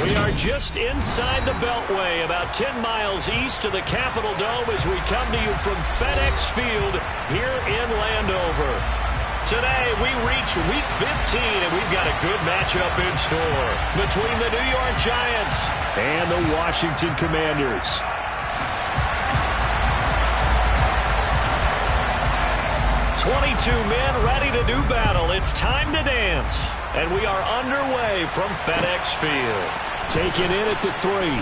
We are just inside the Beltway, about 10 miles east of the Capitol Dome as we come to you from FedEx Field here in Landover. Today, we reach Week 15, and we've got a good matchup in store between the New York Giants and the Washington Commanders. "22 men ready to do battle. It's time to dance." And we are underway from FedEx Field. Taken in at the 3.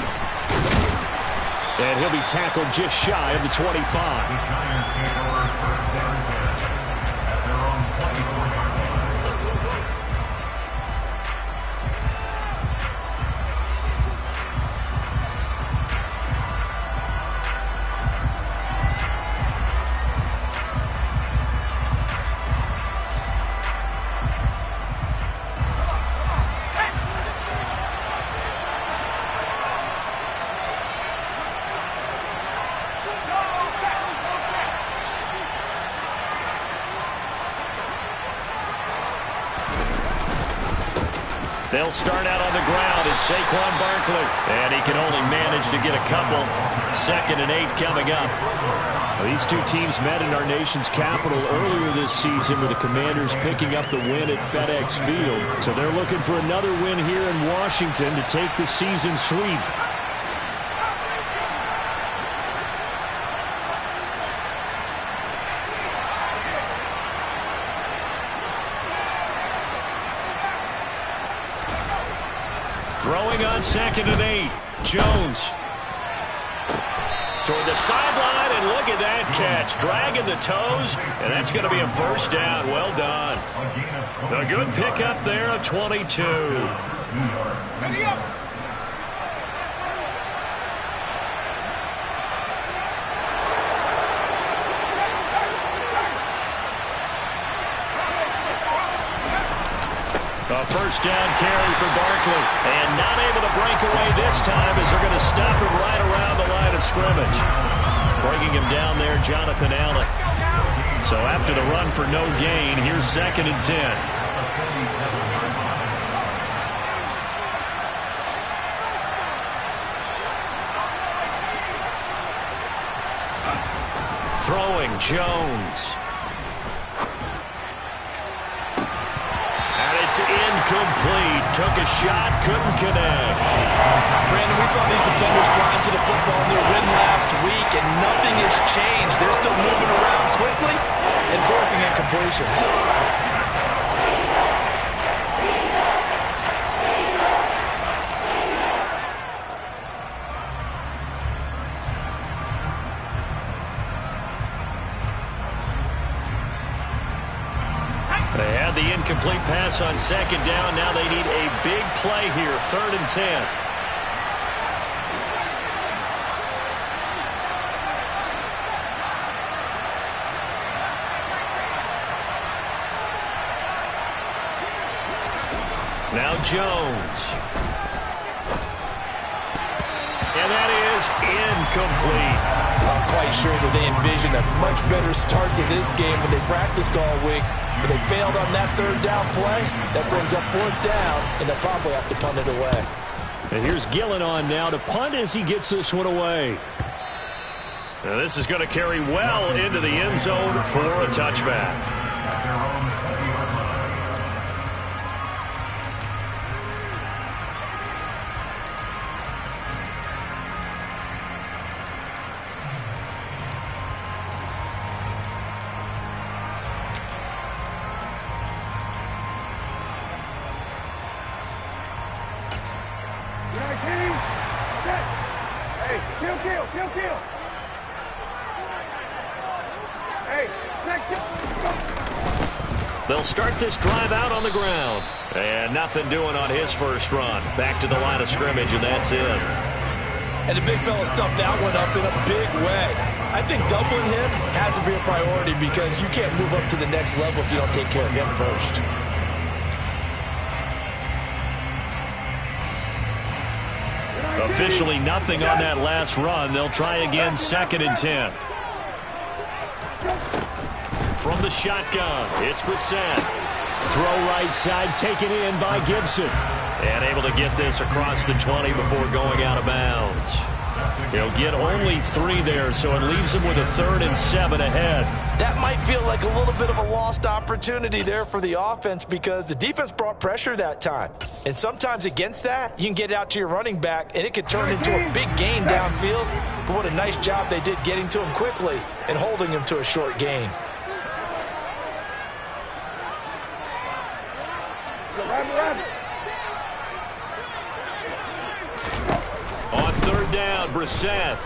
And he'll be tackled just shy of the 25. The Giants take over first down catch at their own 24-yard line. They'll start out on the ground. It's Saquon Barkley. And he can only manage to get a couple. 2nd and 8 coming up. Well, these two teams met in our nation's capital earlier this season with the Commanders picking up the win at FedEx Field. So they're looking for another win here in Washington to take the season sweep. Throwing on 2nd and 8. Jones. Toward the sideline, and look at that catch. Dragging the toes, and that's going to be a first down. Well done. A good pickup there of 22. Ready up. A first down carry for Barkley. And not able to break away this time as they're going to stop him right around the line of scrimmage. Bringing him down there, Jonathan Allen. So after the run for no gain, here's 2nd and 10. Throwing Jones. It's incomplete. Took a shot, couldn't connect. Brandon, we saw these defenders flying to the football in their win last week, and nothing has changed. They're still moving around quickly and forcing incompletions. They had the incomplete pass on 2nd down. Now they need a big play here. 3rd and 10. Now Jones. And that is incomplete. I'm quite sure that they envisioned a much better start to this game when they practiced all week. But they failed on that 3rd down play. That brings up 4th down, and they'll probably have to punt it away. And here's Gillen on now to punt as he gets this one away. Now this is going to carry well into the end zone for a touchback. At their own 20-yard line. They'll start this drive out on the ground. And nothing doing on his first run. Back to the line of scrimmage, and that's it. And the big fella stuffed that one up in a big way. I think doubling him has to be a priority because you can't move up to the next level if you don't take care of him first. Officially nothing on that last run. They'll try again, 2nd and 10. From the shotgun, it's Brissett. Throw right side, taken in by Gibson. And able to get this across the 20 before going out of bounds. He'll get only 3 there, so it leaves him with a 3rd and 7 ahead. That might feel like a little bit of a lost opportunity there for the offense because the defense brought pressure that time. And sometimes against that, you can get out to your running back, and it could turn into a big gain downfield. But what a nice job they did getting to him quickly and holding him to a short gain. On 3rd down, Brissett.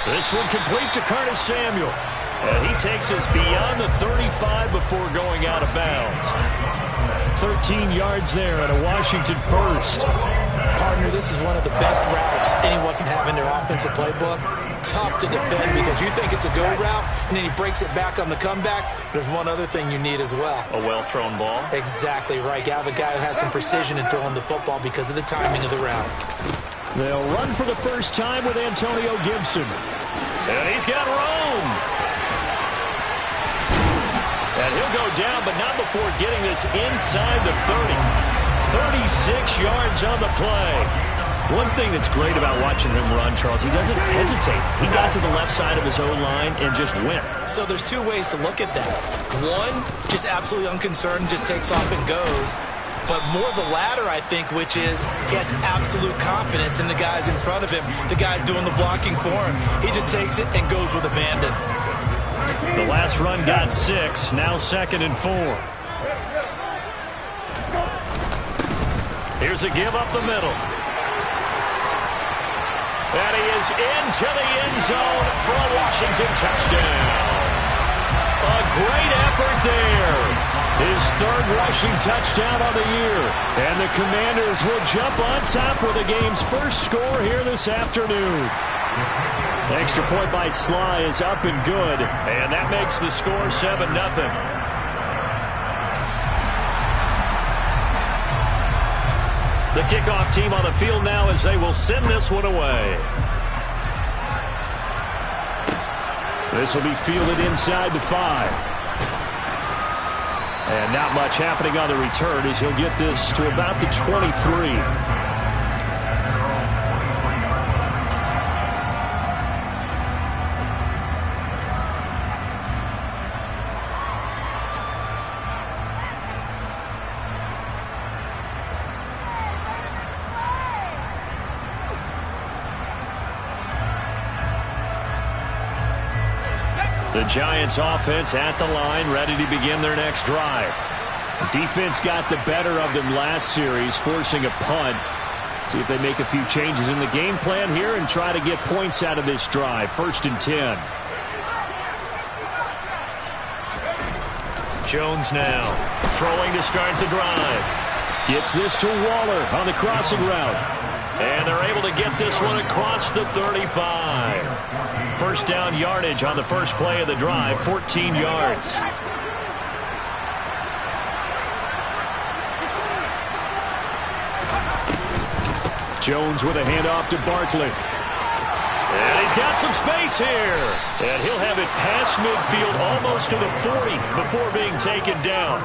This one complete to Curtis Samuel. And he takes us beyond the 35 before going out of bounds. 13 yards there and a Washington first. Partner, this is one of the best routes anyone can have in their offensive playbook. Tough to defend because you think it's a go route, and then he breaks it back on the comeback. There's one other thing you need as well. A well-thrown ball? Exactly right. You have a guy who has some precision in throwing the football because of the timing of the route. They'll run for the first time with Antonio Gibson. And he's got Rome. And he'll go down, but not before getting this inside the 30. 36 yards on the play. One thing that's great about watching him run, Charles, he doesn't hesitate. He got to the left side of his O-line and just went. So there's 2 ways to look at that. One, just absolutely unconcerned, just takes off and goes. But more the latter, I think, which is he has absolute confidence in the guys in front of him. The guys doing the blocking for him. He just takes it and goes with abandon. The last run got 6, now 2nd and 4. Here's a give up the middle. And he is into the end zone for a Washington touchdown. A great effort there. His 3rd rushing touchdown of the year. And the Commanders will jump on top with the game's first score here this afternoon. Extra point by Sly is up and good. And that makes the score 7-0. The kickoff team on the field now as they will send this one away. This will be fielded inside the 5. And not much happening on the return as he'll get this to about the 23. The Giants offense at the line, ready to begin their next drive. Defense got the better of them last series, forcing a punt. See if they make a few changes in the game plan here and try to get points out of this drive. 1st and 10. Jones now throwing to start the drive. Gets this to Waller on the crossing route. And they're able to get this one across the 35. First down yardage on the first play of the drive, 14 yards. Jones with a handoff to Barkley. And he's got some space here. And he'll have it past midfield almost to the 40 before being taken down.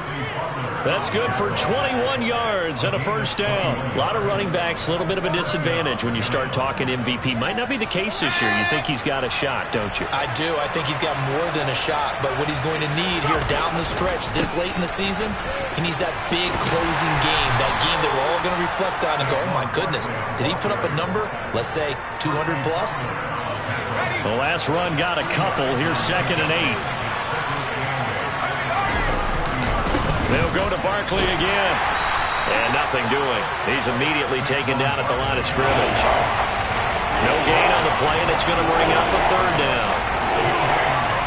That's good for 21 yards and a first down. A lot of running backs, a little bit of a disadvantage when you start talking MVP. Might not be the case this year. You think he's got a shot, don't you? I do. I think he's got more than a shot. But what he's going to need here down the stretch this late in the season, he needs that big closing game, that game that we're all going to reflect on and go, oh, my goodness, did he put up a number, let's say, 200 plus? The last run got a couple. Here's 2nd and 8. They'll go to Barkley again. And nothing doing. He's immediately taken down at the line of scrimmage. No gain on the play, and it's going to bring up a 3rd down.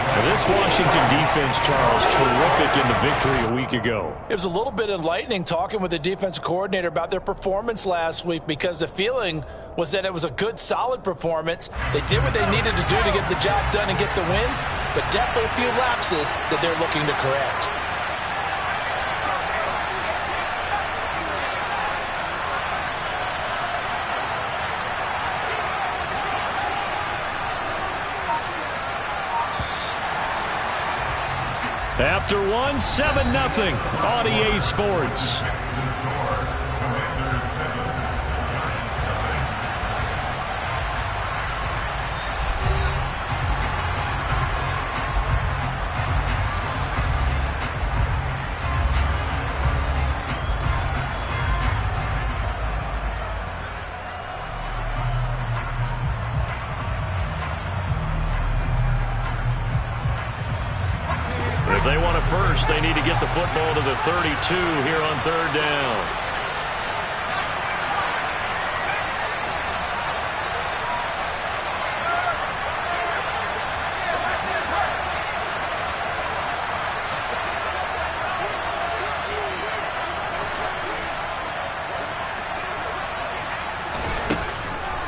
Now this Washington defense, Charles, terrific in the victory a week ago. It was a little bit enlightening talking with the defensive coordinator about their performance last week because the feeling was that it was a good, solid performance. They did what they needed to do to get the job done and get the win, but definitely a few lapses that they're looking to correct. After one, 7-0 on EA Sports. first. They need to get the football to the 32 here on third down.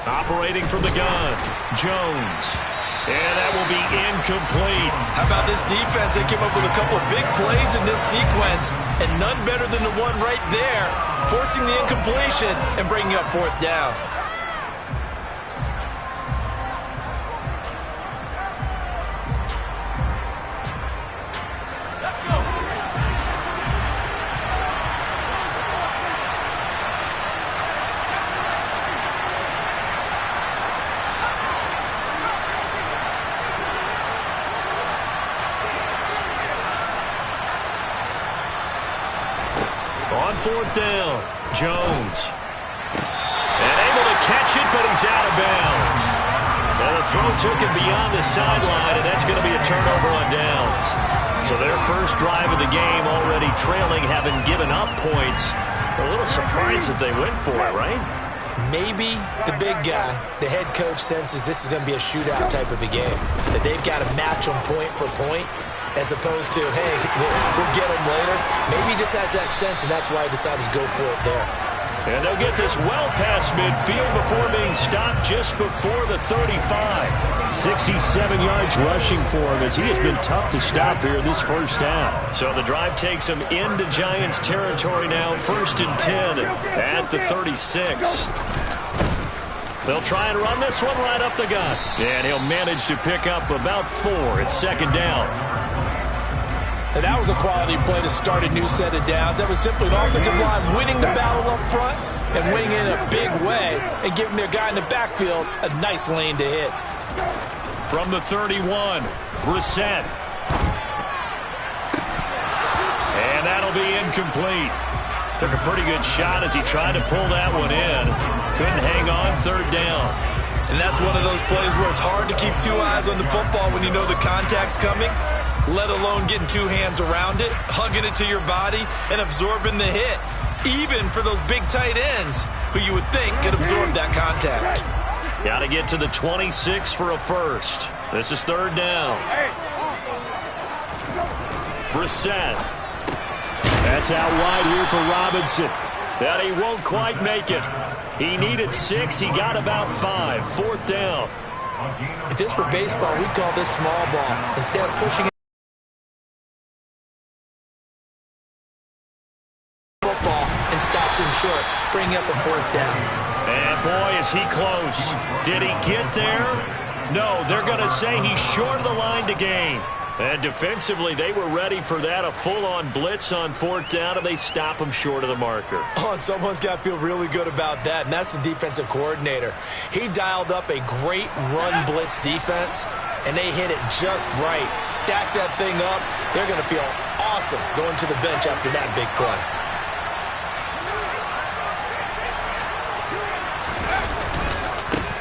Operating from the gun, Jones. And that will be incomplete. How about this defense? They came up with a couple of big plays in this sequence, and none better than the one right there, forcing the incompletion and bringing up fourth down. On fourth down, Jones. And able to catch it, but he's out of bounds. Now the throw took him beyond the sideline, and that's going to be a turnover on downs. So their first drive of the game already trailing, having given up points. A little surprised that they went for it, right? Maybe the big guy, the head coach, senses this is going to be a shootout type of a game, that they've got to match them point for point, as opposed to, hey, we'll get them later. Maybe he just has that sense, and that's why he decided to go for it there. And they'll get this well past midfield before being stopped just before the 35. 67 yards rushing for him, as he has been tough to stop here in this first half. So the drive takes him into Giants territory now, 1st and 10 at the 36. They'll try and run this one right up the gut. And he'll manage to pick up about 4 at 2nd down. And that was a quality play to start a new set of downs. That was simply an offensive line winning the battle up front and winning in a big way and giving their guy in the backfield a nice lane to hit. From the 31, Brissett. And that'll be incomplete. Took a pretty good shot as he tried to pull that one in. Couldn't hang on, 3rd down. And that's one of those plays where it's hard to keep 2 eyes on the football when you know the contact's coming, let alone getting 2 hands around it, hugging it to your body, and absorbing the hit, even for those big tight ends who you would think could absorb that contact. Got to get to the 26 for a first. This is 3rd down. Brissett. That's out wide here for Robinson. That he won't quite make it. He needed 6. He got about 5. 4th down. If this were baseball, we'd call this small ball. Instead of pushing football and stops him short, bringing up a 4th down. And boy, is he close. Did he get there? No, they're going to say he's short of the line to gain. And defensively, they were ready for that, a full-on blitz on 4th down, and they stop him short of the marker. Oh, and someone's got to feel really good about that, and that's the defensive coordinator. He dialed up a great run blitz defense, and they hit it just right. Stack that thing up. They're going to feel awesome going to the bench after that big play.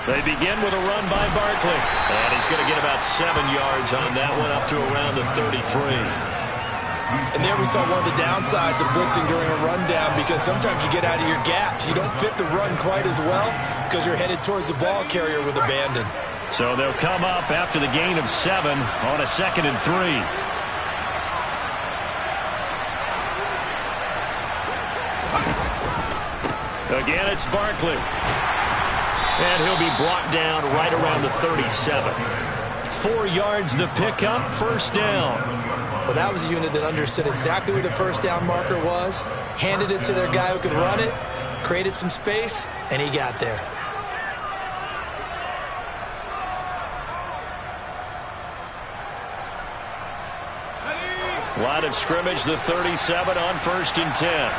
They begin with a run by Barkley. And he's going to get about 7 yards on that one, up to around the 33. And there we saw one of the downsides of blitzing during a rundown, because sometimes you get out of your gaps. You don't fit the run quite as well because you're headed towards the ball carrier with abandon. So they'll come up after the gain of 7 on a 2nd and 3. Again, it's Barkley. And he'll be brought down right around the 37. 4 yards the pickup, 1st down. Well, that was a unit that understood exactly where the 1st down marker was, handed it to their guy who could run it, created some space, and he got there. Line of scrimmage, the 37 on 1st and 10.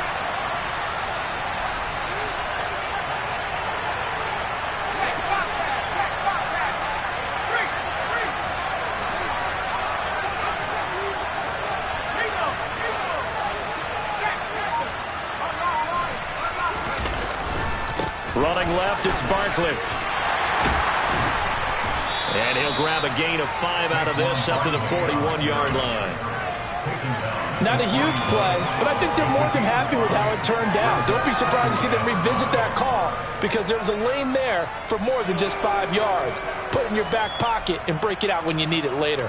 Running left, it's Barkley. And he'll grab a gain of 5 out of this up to the 41-yard line. Not a huge play, but I think they're more than happy with how it turned out. Don't be surprised to see them revisit that call because there's a lane there for more than just 5 yards. Put it in your back pocket and break it out when you need it later.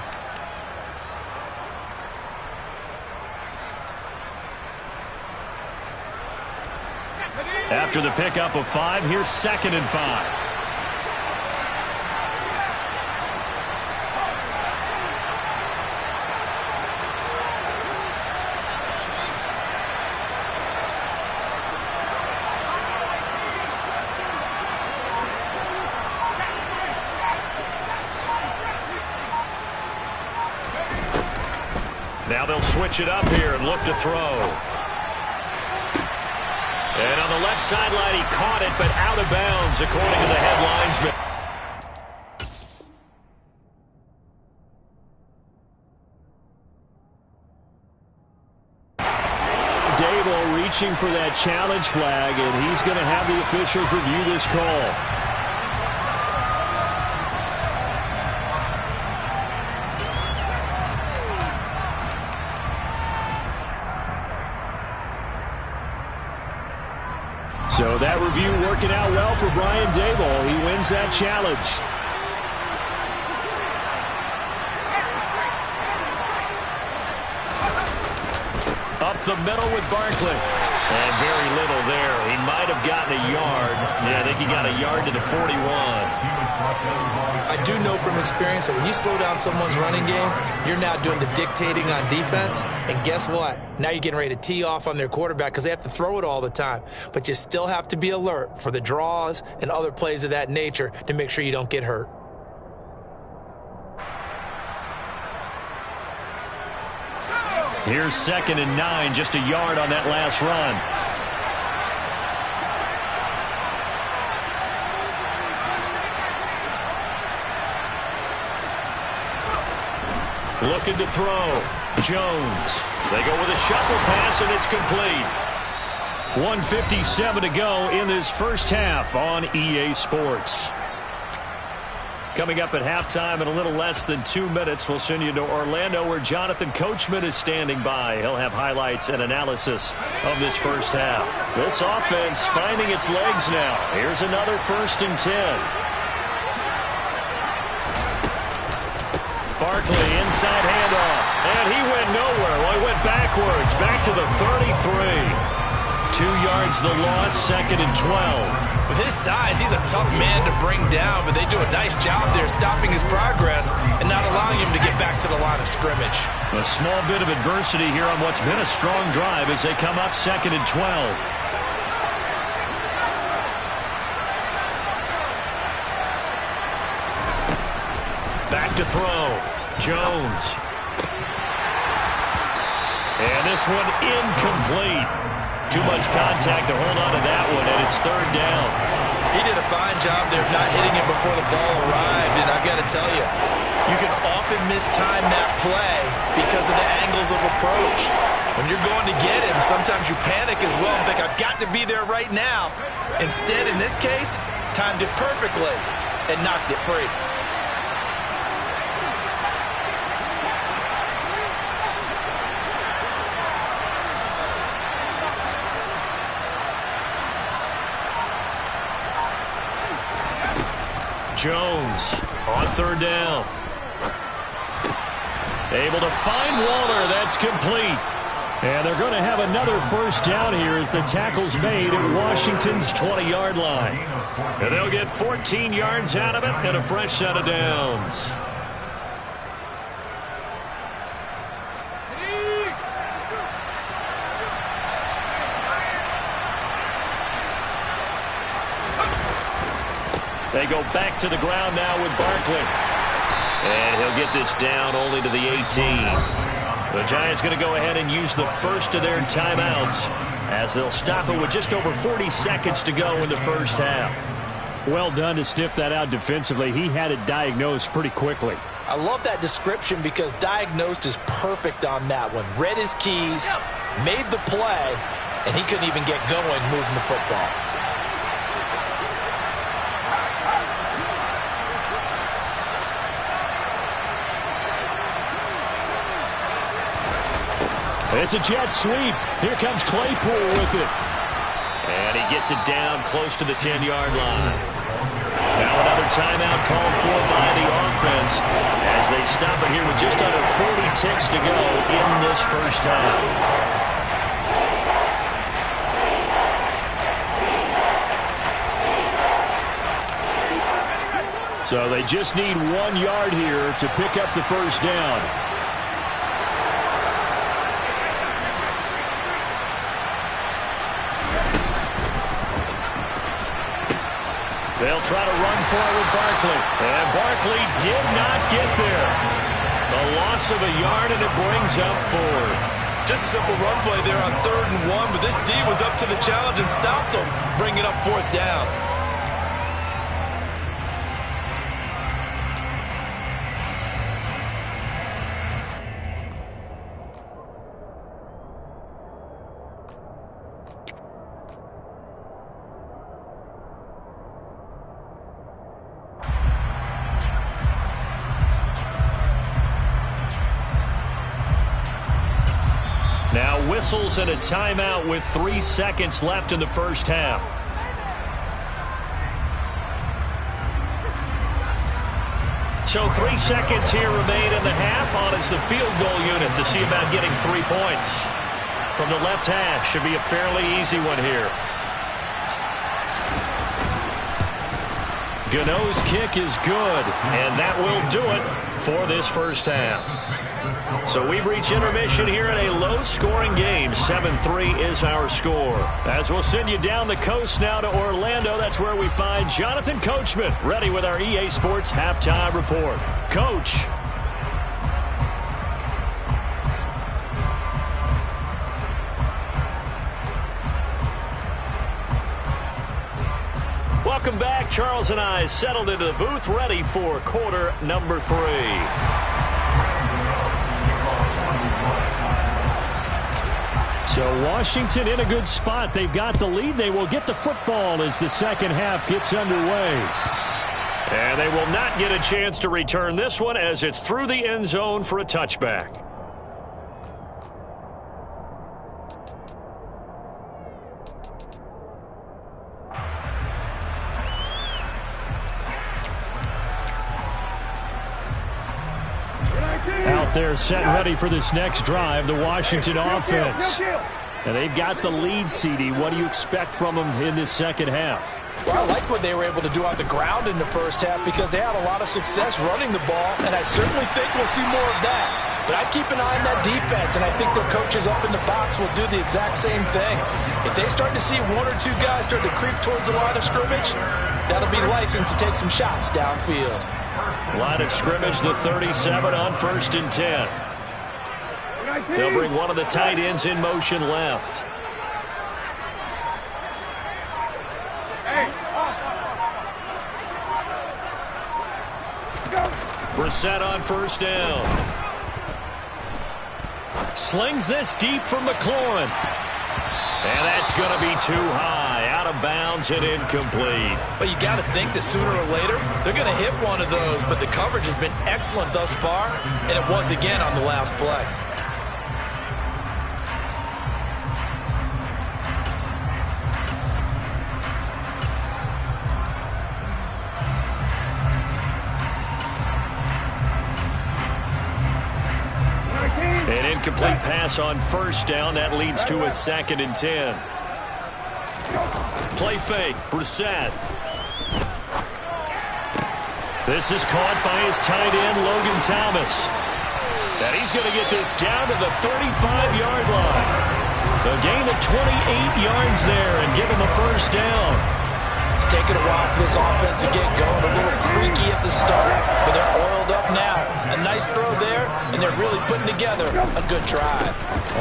After the pickup of 5, here's 2nd and 5. Now they'll switch it up here and look to throw. And on the left sideline, he caught it, but out of bounds, according to the head linesman. Dable reaching for that challenge flag, and he's going to have the officials review this call. So that review working out well for Brian Dable. He wins that challenge. Up the middle with Barkley. And very little there. He might have gotten a yard. Yeah, I think he got a yard to the 41. I do know from experience that when you slow down someone's running game, you're now doing the dictating on defense. And guess what? Now you're getting ready to tee off on their quarterback because they have to throw it all the time. But you still have to be alert for the draws and other plays of that nature to make sure you don't get hurt. Here's 2nd and 9, just a yard on that last run. Looking to throw. Jones. They go with a shuffle pass, and it's complete. 1:57 to go in this first half on EA Sports. Coming up at halftime in a little less than 2 minutes, we'll send you to Orlando where Jonathan Coachman is standing by. He'll have highlights and analysis of this first half. This offense finding its legs now. Here's another 1st and 10. Barkley inside handoff, and he went nowhere. Well, he went backwards, back to the 33. 2 yards the loss, 2nd and 12. With his size, he's a tough man to bring down, but they do a nice job there stopping his progress and not allowing him to get back to the line of scrimmage. A small bit of adversity here on what's been a strong drive as they come up 2nd and 12. Back to throw. Jones. And this one incomplete. Too much contact to hold on to that one, and it's 3rd down. He did a fine job there of not hitting it before the ball arrived, and I've got to tell you, you can often mistime that play because of the angles of approach. When you're going to get him, sometimes you panic as well and think, I've got to be there right now. Instead, in this case, timed it perfectly and knocked it free. Jones on 3rd down. Able to find Waller. That's complete. And they're going to have another 1st down here as the tackle's made at Washington's 20-yard line. And they'll get 14 yards out of it and a fresh set of downs. They go back to the ground now with Barkley. And he'll get this down only to the 18. The Giants going to go ahead and use the first of their timeouts as they'll stop it with just over 40 seconds to go in the first half. Well done to sniff that out defensively. He had it diagnosed pretty quickly. I love that description because diagnosed is perfect on that one. Read his keys, made the play, and he couldn't even get going moving the football. It's a jet sweep. Here comes Claypool with it. And he gets it down close to the 10-yard line. Now another timeout called for by the offense as they stop it here with just under 40 ticks to go in this first half. So they just need 1 yard here to pick up the first down. They'll try to run for it with Barkley. And Barkley did not get there. A loss of a yard, and it brings up 4th. Just a simple run play there on 3rd and 1, but this D was up to the challenge and stopped him, bringing up 4th down. Now whistles and a timeout with 3 seconds left in the first half. So 3 seconds here remain in the half. On is the field goal unit to see about getting 3 points. From the left hash, should be a fairly easy one here. Gano's kick is good, and that will do it for this first half. So we've reached intermission here in a low-scoring game. 7-3 is our score. As we'll send you down the coast now to Orlando, that's where we find Jonathan Coachman, ready with our EA Sports Halftime Report. Coach. Welcome back. Charles and I settled into the booth, ready for quarter number 3. So Washington in a good spot. They've got the lead. They will get the football as the second half gets underway. And they will not get a chance to return this one as it's through the end zone for a touchback. Out there set and ready for this next drive, the Washington offense. And they've got the lead, CD. What do you expect from them in this second half? Well, I like what they were able to do on the ground in the first half because they had a lot of success running the ball, and I certainly think we'll see more of that. But I keep an eye on that defense, and I think their coaches up in the box will do the exact same thing. If they start to see 1 or 2 guys start to creep towards the line of scrimmage, that'll be licensed to take some shots downfield. Line of scrimmage, the 37 on 1st and 10. They'll bring one of the tight ends in motion left. Brissett on 1st down. Slings this deep from McLaurin. And that's going to be too high, out of bounds and incomplete. But you got to think that sooner or later, they're going to hit one of those. But the coverage has been excellent thus far, and it was again on the last play. An incomplete pass on 1st down. That leads to a 2nd and 10. Play fake. Brissett. This is caught by his tight end, Logan Thomas. And he's going to get this down to the 35-yard line. A gain of 28 yards there and give him a 1st down. It's taken a while for this offense to get going. A little creaky at the start, but they're oiled up now. A nice throw there, and they're really putting together a good drive.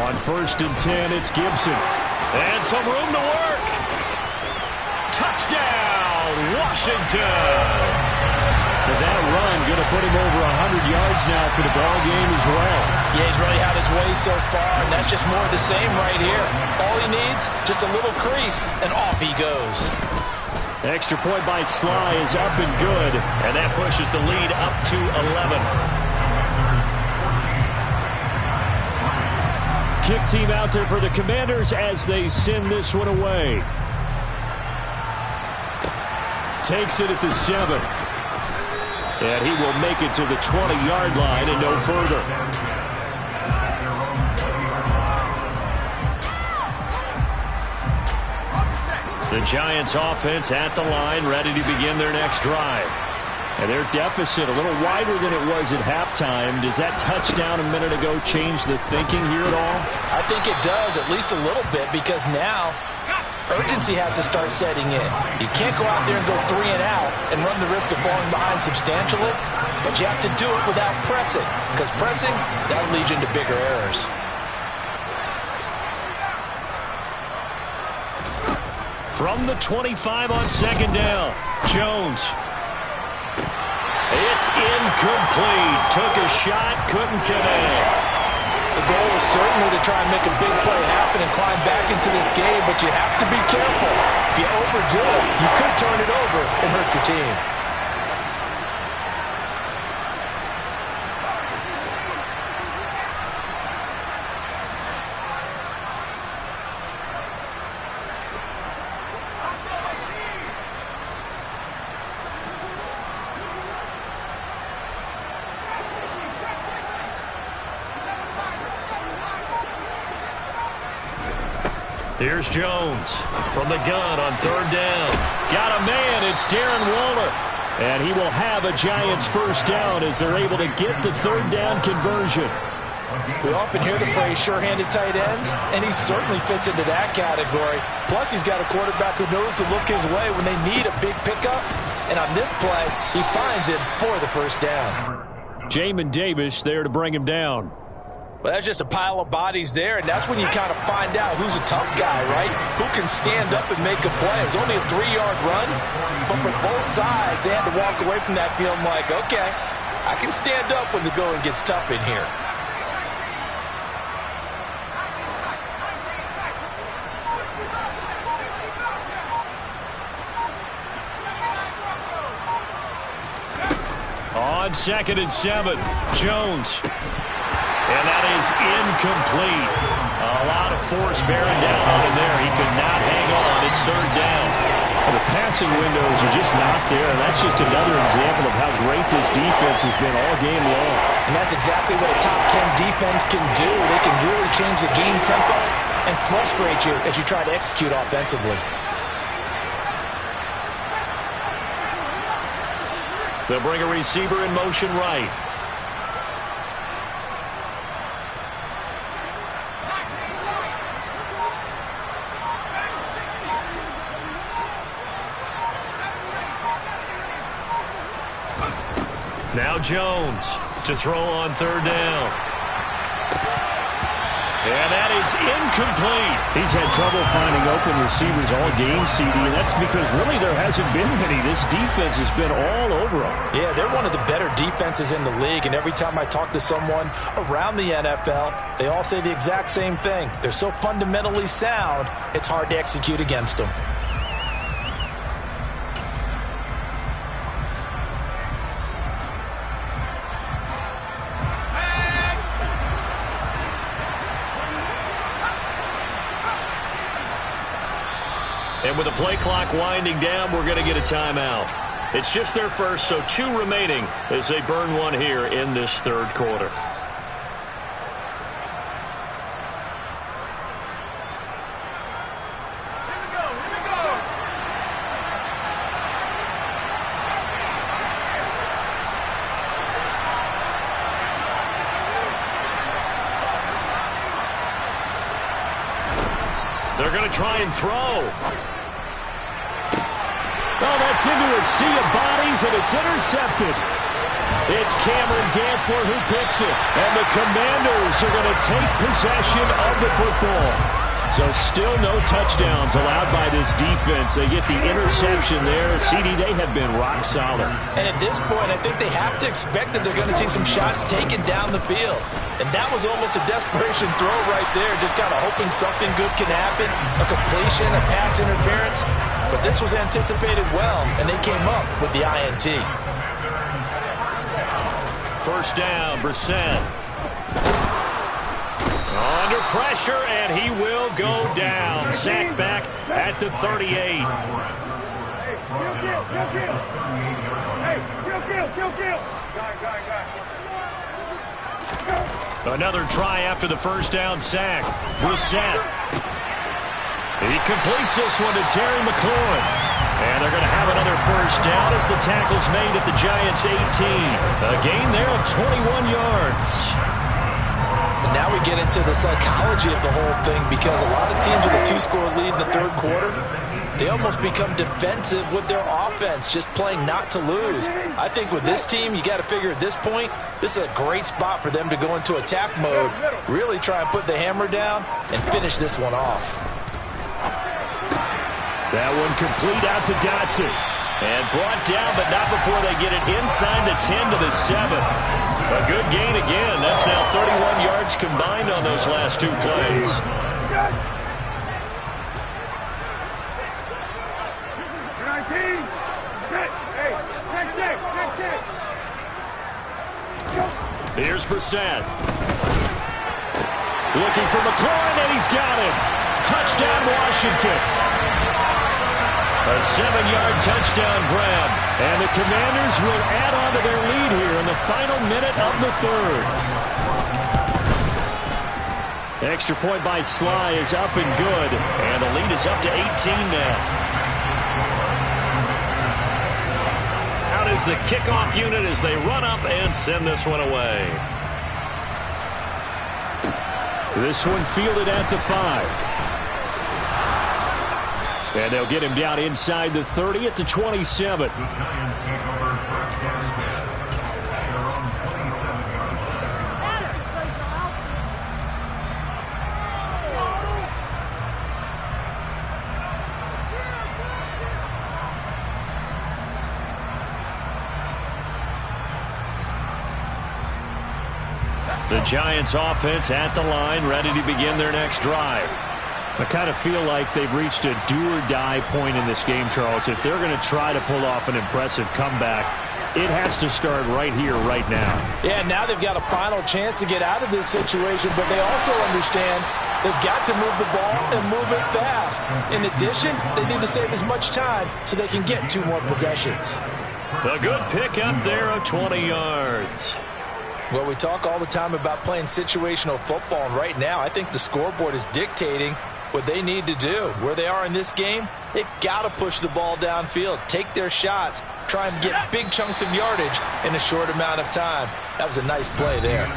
On 1st and 10, it's Gibson. And some room to work. Touchdown, Washington. But that run going to put him over 100 yards now for the ball game as well. Yeah, he's really had his way so far, and that's just more of the same right here. All he needs, just a little crease, and off he goes. Extra point by Sly is up and good, and that pushes the lead up to 11. kick team out there for the Commanders as they send this one away. Takes it at the 7. And he will make it to the 20-yard line and no further. The Giants offense at the line, ready to begin their next drive. And their deficit a little wider than it was at halftime. Does that touchdown a minute ago change the thinking here at all? I think it does, at least a little bit, because now urgency has to start setting in. You can't go out there and go 3 and out and run the risk of falling behind substantially, but you have to do it without pressing, because pressing, that'll lead you into bigger errors. From the 25 on second down, Jones. It's incomplete. Took a shot, couldn't connect. The goal is certainly to try and make a big play happen and climb back into this game, but you have to be careful. If you overdo it, you could turn it over and hurt your team. Here's Jones from the gun on third down. Got a man. It's Darren Waller. And he will have a Giants first down as they're able to get the third down conversion. We often hear the phrase sure-handed tight ends, and he certainly fits into that category. Plus, he's got a quarterback who knows to look his way when they need a big pickup. And on this play, he finds it for the first down. Jamin Davis there to bring him down. Well, that's just a pile of bodies there, and that's when you kind of find out who's a tough guy, right? Who can stand up and make a play. It's only a 3-yard run, but for both sides, they had to walk away from that feeling like, okay, I can stand up when the going gets tough in here. On 2nd and 7, Jones. And that is incomplete. A lot of force bearing down on him there. He could not hang on. It's third down. And the passing windows are just not there. And that's just another example of how great this defense has been all game long. And that's exactly what a top 10 defense can do. They can really change the game tempo and frustrate you as you try to execute offensively. They'll bring a receiver in motion right. Now Jones to throw on third down. And that is incomplete. He's had trouble finding open receivers all game, CD, and that's because really there hasn't been many. This defense has been all over them. Yeah, they're one of the better defenses in the league, and every time I talk to someone around the NFL, they all say the exact same thing. They're so fundamentally sound, it's hard to execute against them. And with the play clock winding down, we're going to get a timeout. It's just their first, so 2 remaining as they burn one here in this third quarter. They're going to try and throw. Oh, that's into a sea of bodies, and it's intercepted. It's Cameron Dantzler who picks it. And the Commanders are going to take possession of the football. So still no touchdowns allowed by this defense. They get the interception there. CD, they have been rock solid. And at this point, I think they have to expect that they're going to see some shots taken down the field. And that was almost a desperation throw right there, just kind of hoping something good can happen, a completion, a pass interference. But this was anticipated well, and they came up with the INT. First down, Brissett. Under pressure, and he will go down. Sacked back at the 38. Another try after the first down sack. Brissett. He completes this one to Terry McLaurin. And they're going to have another first down as the tackle's made at the Giants' 18. A gain there of 21 yards. And now we get into the psychology of the whole thing, because a lot of teams with a 2-score lead in the third quarter, they almost become defensive with their offense, just playing not to lose. I think with this team, you got to figure at this point, this is a great spot for them to go into attack mode, really try and put the hammer down and finish this one off. That one complete out to Dotson. And brought down, but not before they get it inside the 10 to the 7. A good gain again. That's now 31 yards combined on those last two plays. Here's Brissett. Looking for McLaurin, and he's got him. Touchdown, Washington. A 7-yard touchdown grab. And the Commanders will add on to their lead here in the final minute of the third. Extra point by Sly is up and good. And the lead is up to 18 now. Out is the kickoff unit as they run up and send this one away. This one fielded at the 5. And they'll get him down inside the 30 at the 27. The Giants take over first down at their own 27. The Giants offense at the line, ready to begin their next drive. I kind of feel like they've reached a do-or-die point in this game, Charles. If they're going to try to pull off an impressive comeback, it has to start right here, right now. Yeah, now they've got a final chance to get out of this situation, but they also understand they've got to move the ball and move it fast. In addition, they need to save as much time so they can get 2 more possessions. A good pickup there of 20 yards. Well, we talk all the time about playing situational football, and right now I think the scoreboard is dictating what they need to do. Where they are in this game, they've got to push the ball downfield, take their shots, try and get big chunks of yardage in a short amount of time. That was a nice play there.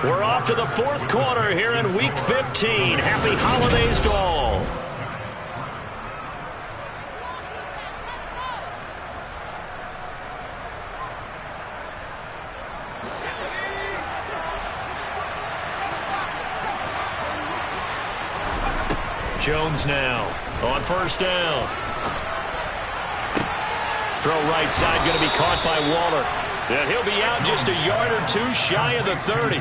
We're off to the fourth quarter here in Week 15. Happy holidays to all. Jones now on first down. Throw right side going to be caught by Waller. And he'll be out just a yard or 2 shy of the 30.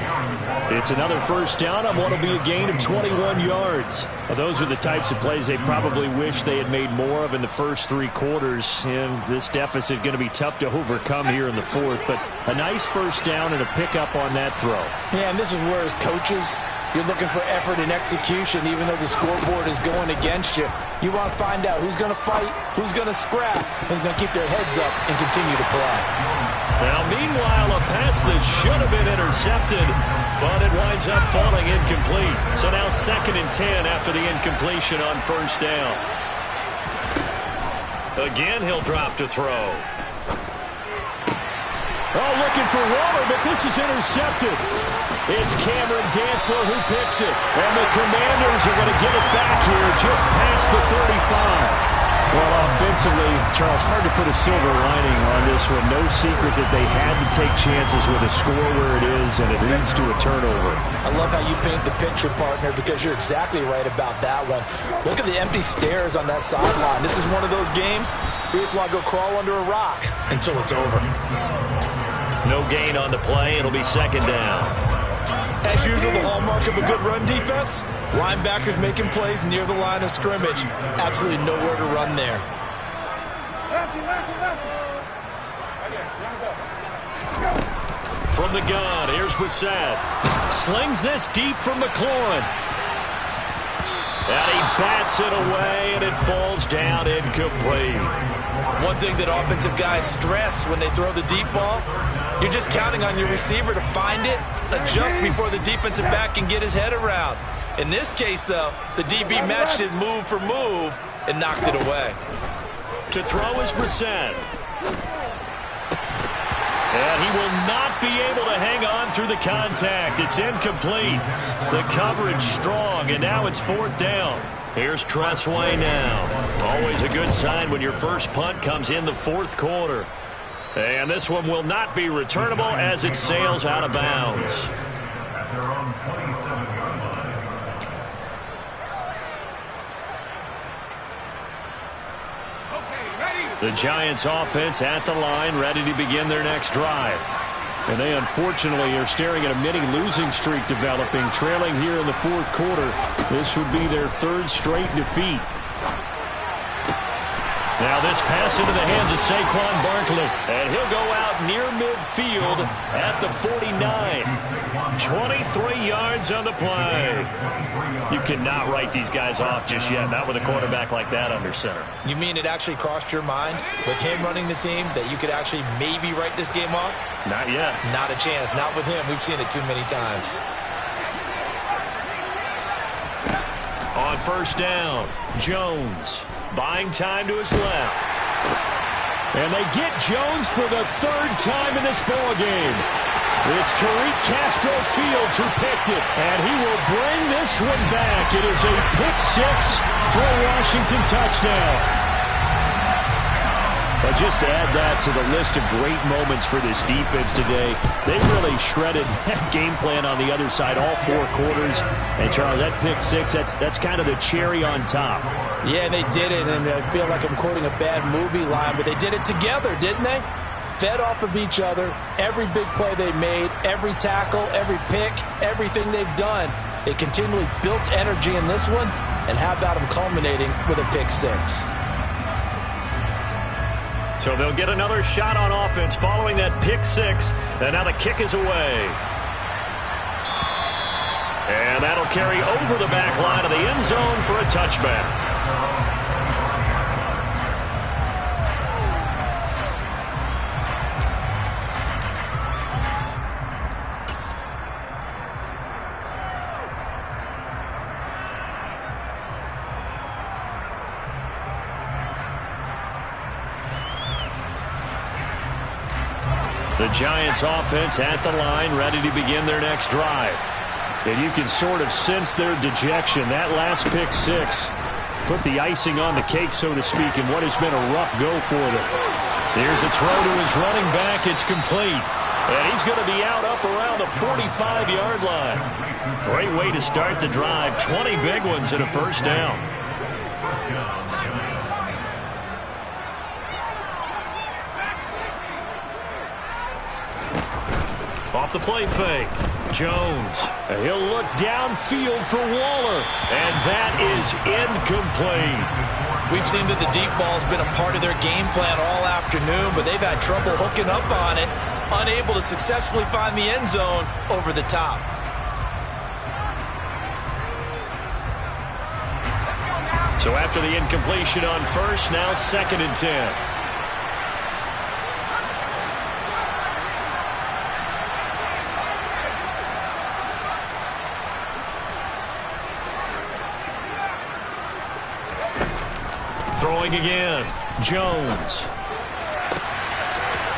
It's another first down on what will be a gain of 21 yards. Well, those are the types of plays they probably wish they had made more of in the first 3 quarters. And this deficit going to be tough to overcome here in the fourth. But a nice first down and a pickup on that throw. Yeah, and this is where as coaches, you're looking for effort and execution, even though the scoreboard is going against you. You want to find out who's going to fight, who's going to scrap, who's going to keep their heads up and continue to play. Now, meanwhile, a pass that should have been intercepted, but it winds up falling incomplete. So now 2nd and 10 after the incompletion on first down. Again, he'll drop to throw. Oh, looking for Waller, but this is intercepted. It's Cameron Dantzler who picks it. And the Commanders are going to get it back here just past the 35. Well, offensively, Charles, hard to put a silver lining on this one. No secret that they had to take chances with a score where it is, and it leads to a turnover. I love how you paint the picture, partner, because you're exactly right about that one. Look at the empty stairs on that sideline. This is one of those games you just want to go crawl under a rock until it's over. No gain on the play. It'll be 2nd down. As usual, the hallmark of a good run defense, linebackers making plays near the line of scrimmage. Absolutely nowhere to run there. From the gun, here's Brissett. Slings this deep from McLaurin. And he bats it away, and it falls down incomplete. One thing that offensive guys stress when they throw the deep ball, you're just counting on your receiver to find it, adjust before the defensive back can get his head around. In this case, though, the DB matched it move for move and knocked it away. To throw is Brissett. And he will not be able to hang on through the contact. It's incomplete. The coverage strong, and now it's 4th down. Here's Tressway now. Always a good sign when your first punt comes in the 4th quarter. And this one will not be returnable as it sails out of bounds. At their own 27-yard line. The Giants offense at the line, ready to begin their next drive. And they unfortunately are staring at a mini losing streak developing, trailing here in the 4th quarter. This would be their 3rd straight defeat. Now this pass into the hands of Saquon Barkley. And he'll go out near midfield at the 49. 23 yards on the play. You cannot write these guys off just yet, not with a quarterback like that under center. You mean it actually crossed your mind with him running the team that you could actually maybe write this game off? Not yet. Not a chance. Not with him. We've seen it too many times. On 1st down, Jones buying time to his left. And they get Jones for the 3rd time in this ballgame. It's Tariq Castro-Fields who picked it, and he will bring this one back. It is a pick 6 for a Washington touchdown. But just to add that to the list of great moments for this defense today, they really shredded that game plan on the other side all 4 quarters. And, Charles, that pick 6, that's kind of the cherry on top. Yeah, they did it, and I feel like I'm quoting a bad movie line, but they did it together, didn't they? Fed off of each other, every big play they made, every tackle, every pick, everything they've done. They continually built energy in this one, and how about them culminating with a pick 6? So they'll get another shot on offense following that pick 6, and now the kick is away. And that'll carry over the back line of the end zone for a touchback. The Giants offense at the line, ready to begin their next drive. And you can sort of sense their dejection. That last pick 6 put the icing on the cake, so to speak, in what has been a rough go for them. Here's a throw to his running back. It's complete. And he's going to be out up around the 45-yard line. Great way to start the drive. 20 big ones and a 1st down. Off the play fake, Jones. He'll look downfield for Waller, and that is incomplete. We've seen that the deep ball's been a part of their game plan all afternoon, but they've had trouble hooking up on it, unable to successfully find the end zone over the top. So after the incompletion on 1st, now 2nd and 10. Throwing again, Jones.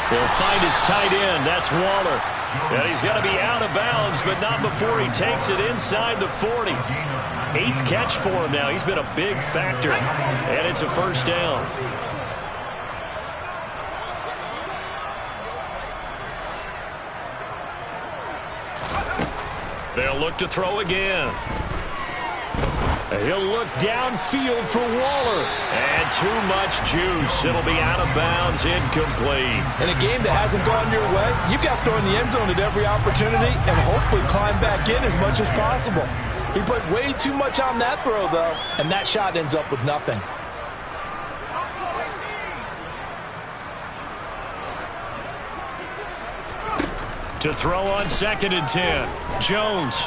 He'll find his tight end. That's Waller. And he's got to be out of bounds, but not before he takes it inside the 40. 8th catch for him now. He's been a big factor. And it's a 1st down. They'll look to throw again. He'll look downfield for Waller. And too much juice. It'll be out of bounds, incomplete. In a game that hasn't gone your way, you've got to throw in the end zone at every opportunity and hopefully climb back in as much as possible. He put way too much on that throw, though, and that shot ends up with nothing. To throw on 2nd and 10. Jones.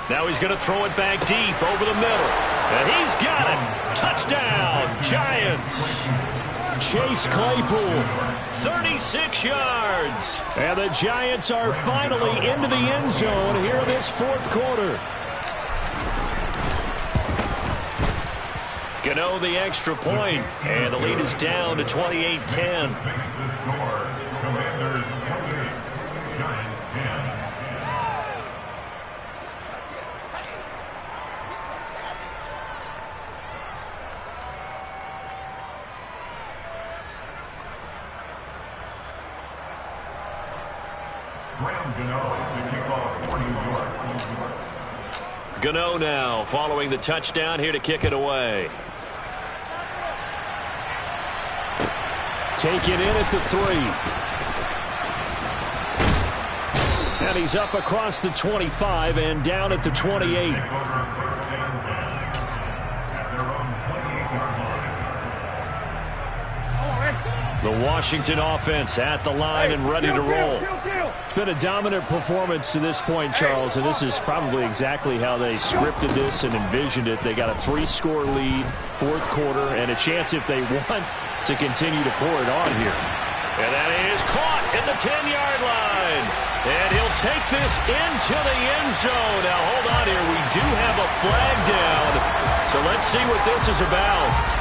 Now he's going to throw it back deep over the middle. And he's got it. Touchdown, Giants. Chase Claypool, 36 yards. And the Giants are finally into the end zone here in this 4th quarter. Gano the extra point, and the lead is down to 28-10. Commanders 28, Giants 10. Gano now following the touchdown here to kick it away. Take it in at the 3. And he's up across the 25 and down at the 28. The Washington offense at the line and ready to roll. It's been a dominant performance to this point, Charles, and this is probably exactly how they scripted this and envisioned it. They got a 3-score lead, 4th quarter, and a chance if they want to continue to pour it on here. And that is caught at the 10-yard line. And he'll take this into the end zone. Now, hold on here. We do have a flag down. So let's see what this is about.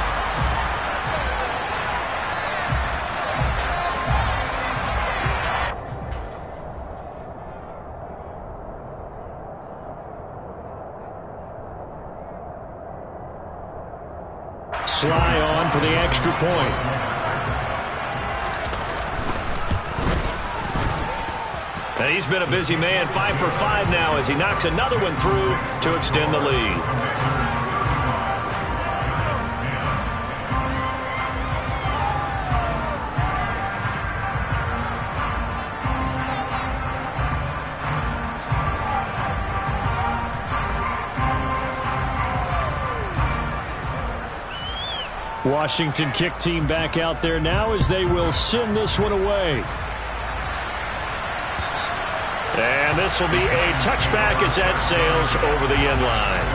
Sly on for the extra point. And he's been a busy man, 5 for 5 now as he knocks another one through to extend the lead. Washington kick team back out there now as they will send this one away. And this will be a touchback as that sails over the end line.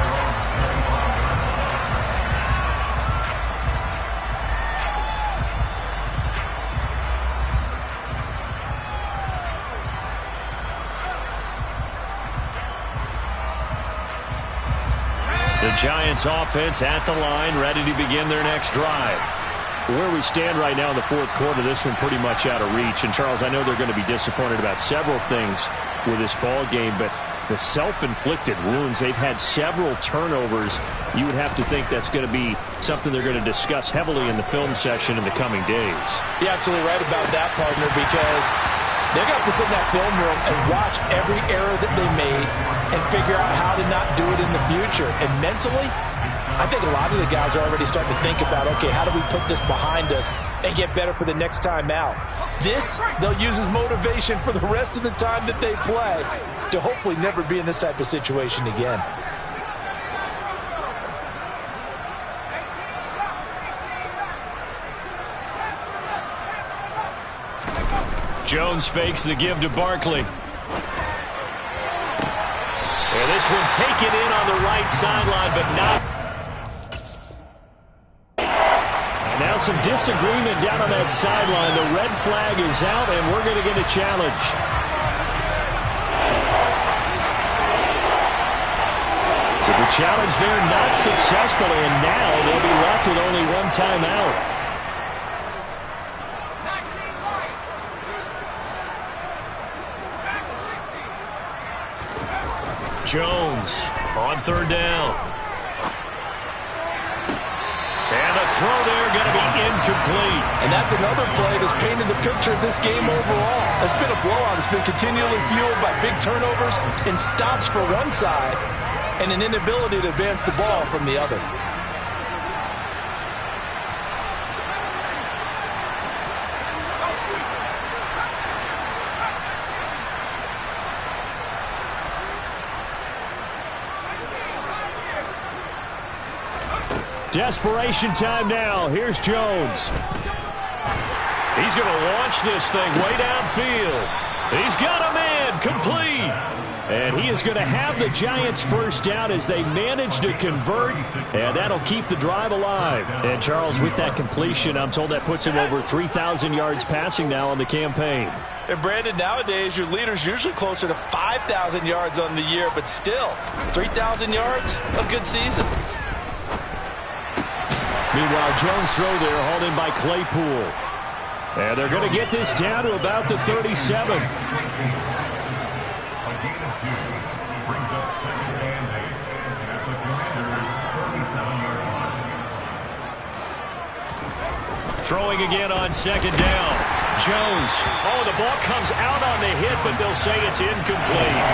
The Giants offense at the line, ready to begin their next drive. Where we stand right now in the 4th quarter, this one pretty much out of reach. And, Charles, I know they're going to be disappointed about several things with this ball game, but the self-inflicted wounds, they've had several turnovers. You would have to think that's going to be something they're going to discuss heavily in the film session in the coming days. You're absolutely right about that, partner, because they're going to have to sit in that film room and watch every error that they made and figure out how to not do it in the future. And mentally, I think a lot of the guys are already starting to think about, okay, how do we put this behind us and get better for the next time out? This, they'll use as motivation for the rest of the time that they play to hopefully never be in this type of situation again. Jones fakes the give to Barkley. And this one taken in on the right sideline, but not. And now some disagreement down on that sideline. The red flag is out, and we're going to get a challenge. So the challenge there not successful, and now they'll be left with only one timeout. Jones on 3rd down. And the throw there going to be incomplete. And that's another play that's painted the picture of this game overall. It's been a blowout. It's been continually fueled by big turnovers and stops for one side and an inability to advance the ball from the other. Desperation time now. Here's Jones. He's going to launch this thing way downfield. He's got a man, complete. And he is going to have the Giants first down as they manage to convert, and that'll keep the drive alive. And Charles, with that completion, I'm told that puts him over 3,000 yards passing now on the campaign. And Brandon, nowadays your leader's usually closer to 5,000 yards on the year, but still, 3,000 yards, a good season. Meanwhile, Jones' throw there hauled in by Claypool. And they're going to get this down to about the 37. Throwing again on second down. Jones. Oh, the ball comes out on the hit, but they'll say it's incomplete.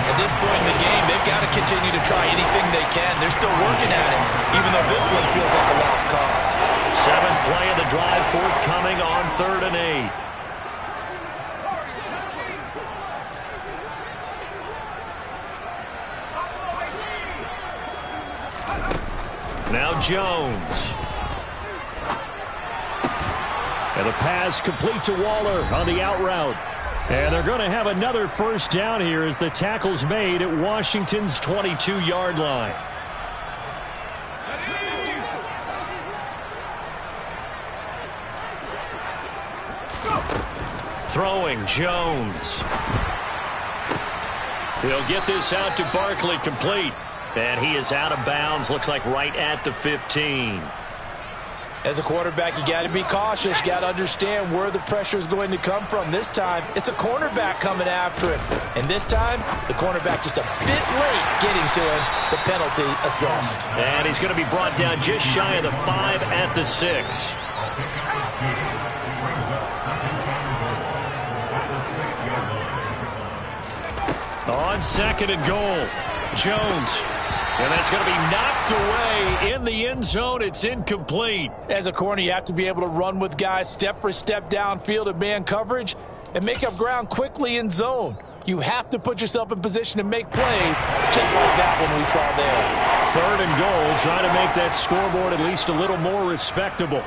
At this point in the game, they've got to continue to try anything they can. They're still working at it, even though this one feels like a lost cause. Seventh play of the drive, forthcoming on 3rd and 8. Now Jones. And the pass complete to Waller on the out route. And they're going to have another first down here as the tackle's made at Washington's 22-yard line. Throwing, Jones. He'll get this out to Barkley, complete. And he is out of bounds, looks like right at the 15. As a quarterback, you got to be cautious. You got to understand where the pressure is going to come from. This time, it's a cornerback coming after him. And this time, the cornerback just a bit late getting to him. The penalty assessed. And he's going to be brought down just shy of the 5 at the 6. On 2nd and goal, Jones. And that's going to be knocked away in the end zone. It's incomplete. As a corner, you have to be able to run with guys step for step downfield in man coverage and make up ground quickly in zone. You have to put yourself in position to make plays, just like that one we saw there. 3rd and goal, trying to make that scoreboard at least a little more respectable.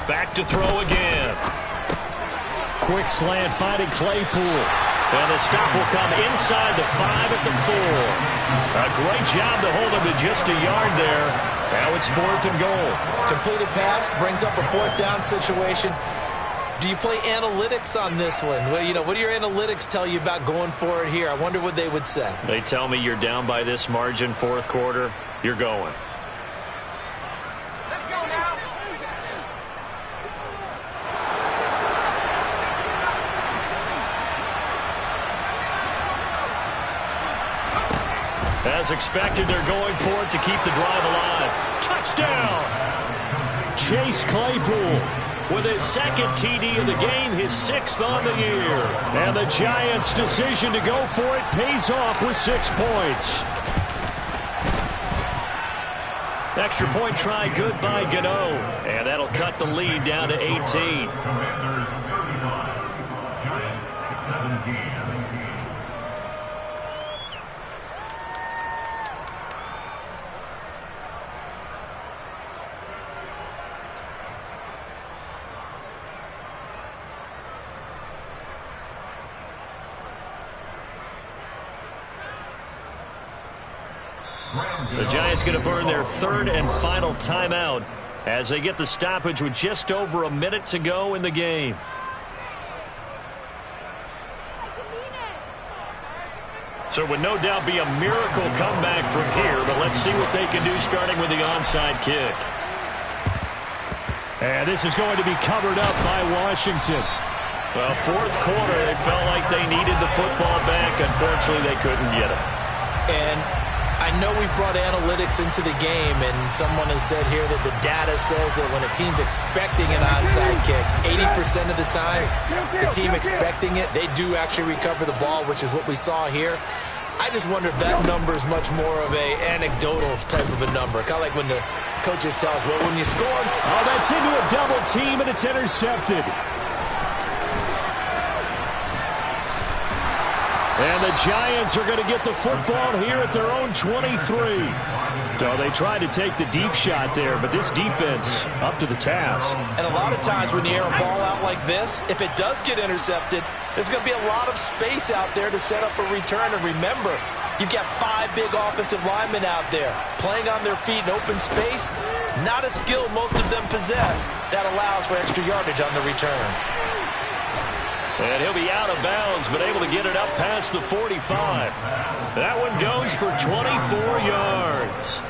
Back to throw again. Quick slant finding Claypool. And the stop will come inside the 5 at the 4. A great job to hold him to just a yard there. Now it's 4th and goal. Completed pass brings up a 4th down situation. Do you play analytics on this one? Well, you know, what do your analytics tell you about going for it here? I wonder what they would say. They tell me you're down by this margin, 4th quarter. You're going. As expected, they're going for it to keep the drive alive. Touchdown! Chase Claypool with his 2nd TD of the game, his 6th on the year. And the Giants' decision to go for it pays off with 6 points. Extra point try good by Gano. And that'll cut the lead down to 18. Commanders 39, Giants 17. The Giants going to burn their 3rd and final timeout as they get the stoppage with just over a minute to go in the game. So it would no doubt be a miracle comeback from here, but let's see what they can do starting with the onside kick. And this is going to be covered up by Washington. Well, 4th quarter, they felt like they needed the football back. Unfortunately, they couldn't get it. And I know we brought analytics into the game, and someone has said here that the data says that when a team's expecting an onside kick, 80% of the time, the team expecting it, they do actually recover the ball, which is what we saw here. I just wonder if that number is much more of a anecdotal type of a number. Kind of like when the coaches tell us, well, when you score... Oh, that's into a double team, and it's intercepted. And the Giants are going to get the football here at their own 23. So they tried to take the deep shot there, but this defense up to the task. And a lot of times when you air a ball out like this, if it does get intercepted, there's going to be a lot of space out there to set up a return. And remember, you've got 5 big offensive linemen out there playing on their feet in open space. Not a skill most of them possess. That allows for extra yardage on the return. And he'll be out of bounds, but able to get it up past the 45. That one goes for 24 yards.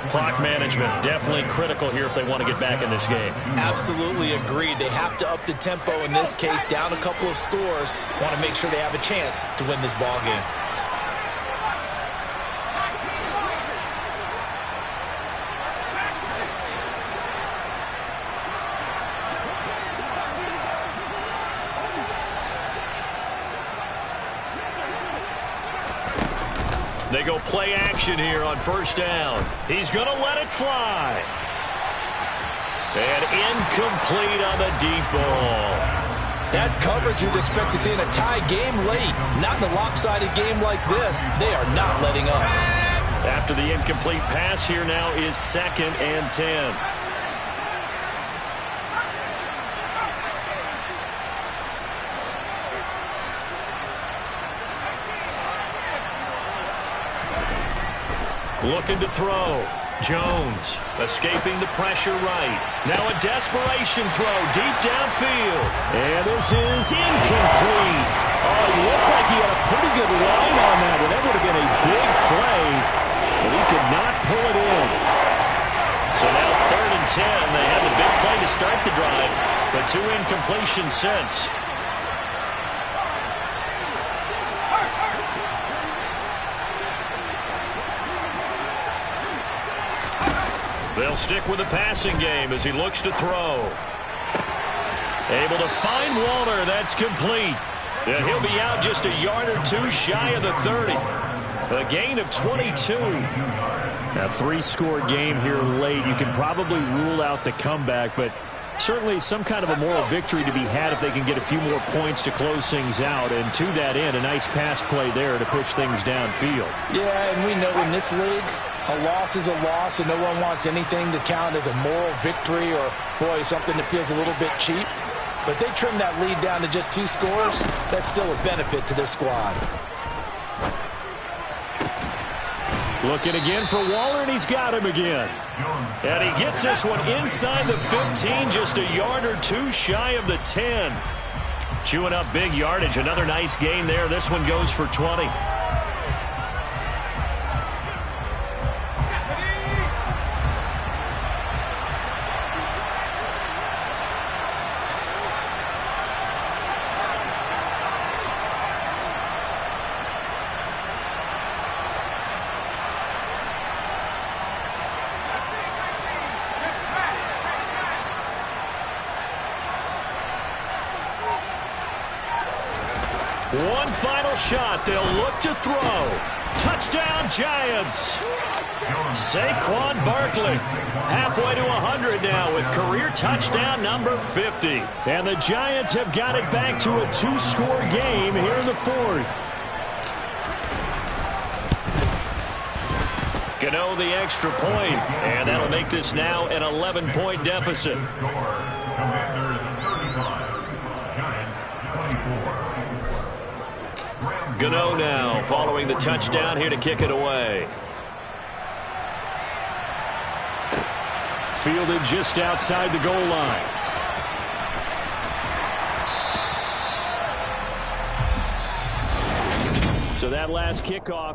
Clock management definitely critical here if they want to get back in this game. Absolutely agreed. They have to up the tempo in this case, down a couple of scores. Want to make sure they have a chance to win this ball game. They go play action here on first down. He's going to let it fly. And incomplete on the deep ball. That's coverage you'd expect to see in a tie game late. Not in a lopsided game like this. They are not letting up. After the incomplete pass, here now is 2nd and 10. Looking to throw. Jones escaping the pressure right. Now a desperation throw deep downfield. And this is incomplete. Oh, it looked like he had a pretty good line on that. And that would have been a big play. But he could not pull it in. So now 3rd and 10. They had the big play to start the drive, but 2 incompletions since. They'll stick with the passing game as he looks to throw. Able to find Waller. That's complete. And he'll be out just a yard or 2 shy of the 30. A gain of 22. A 3-score game here late. You can probably rule out the comeback, but certainly some kind of a moral victory to be had if they can get a few more points to close things out. And to that end, a nice pass play there to push things downfield. Yeah, and we know in this league, a loss is a loss, and no one wants anything to count as a moral victory or, boy, something that feels a little bit cheap. But they trim that lead down to just 2 scores. That's still a benefit to this squad. Looking again for Waller, and he's got him again. And he gets this one inside the 15, just a yard or 2 shy of the 10. Chewing up big yardage. Another nice gain there. This one goes for 20. One final shot. They'll look to throw. Touchdown, Giants. Saquon Barkley halfway to 100 now with career touchdown number 50. And the Giants have got it back to a 2-score game here in the 4th. Gano the extra point, and that'll make this now an 11-point deficit. Commanders 35, Giants 24. Gano now following the touchdown here to kick it away. Fielded just outside the goal line. So that last kickoff